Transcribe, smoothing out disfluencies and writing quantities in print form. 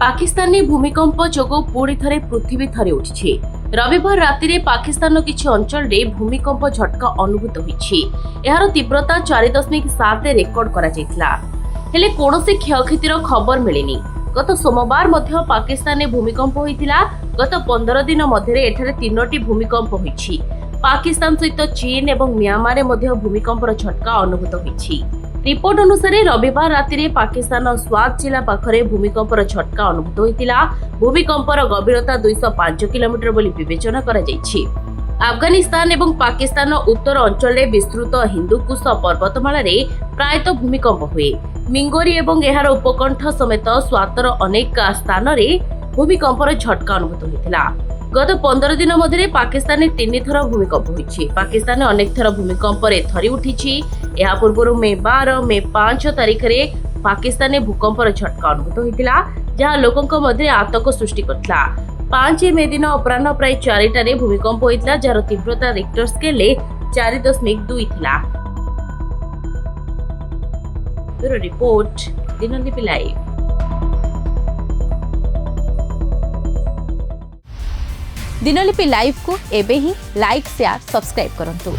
पाकिस्तान भूमिकंप जोगु पुणी थरे पृथ्वी थरे उठी। रविवार राति रे पाकिस्तान किछि अंचल रे भूमिकंप झटका अनुभूत होईछि। एहार तीव्रता 4.7 रेकर्ड करा जायतिला। हेले कोनोसी क्षयक्षतिर खबर मिलिनी। गत सोमवार मध्य पाकिस्तान भूमिकंप होईतिला। गत 15 दिन मध्यरे एठारे 3टी भूमिकंप होईछि। पाकिस्तान सहित चीन एवं म्यांमार मध्य भूमिकंपर झटका अनुभूत होईछि। रिपोर्ट अनुसार रविवार राति रे पाकिस्तान स्वात जिला पाखरे भूमिकंपर झटका अनुभूत होईतिला। भूमिकंपर गभीरता 205 किलोमीटर बोली विवेचना करा जायछि। अफगानिस्तान एवं पाकिस्तान उत्तर अंचल रे विस्तृत हिंदुकुश पर्वतमाला रे प्रायतः भूमिकंप हुए। मिंगोरी एवं एहार उपकंठ समेत स्वातर अनेक स्थान रे भूमिकंपर झटका अनुभूत होईतिला। गत 15 दिन मध्य पाकिस्तान 3 थर भूमिकंप होईछि। पाकिस्तान अनेक थर भूमिकंप रे थरी उठिछि। एहा पूर्व मे 12 मे 5 तारिख रे पाकिस्तान भूकंपर झटका अनुभूत होईतिला, जहां लोकंक मध्य आतंक सृष्टि करथिला। 5 मे दिन अपराह्न प्राय 4टारे भूमिकंप होईतिला, जार तीव्रता रिक्टर स्केल 4.2 थिला। Bureau report, Dinalipi live. Dinalipi live को एबे ही लाइक शेयर सब्सक्राइब करंतु।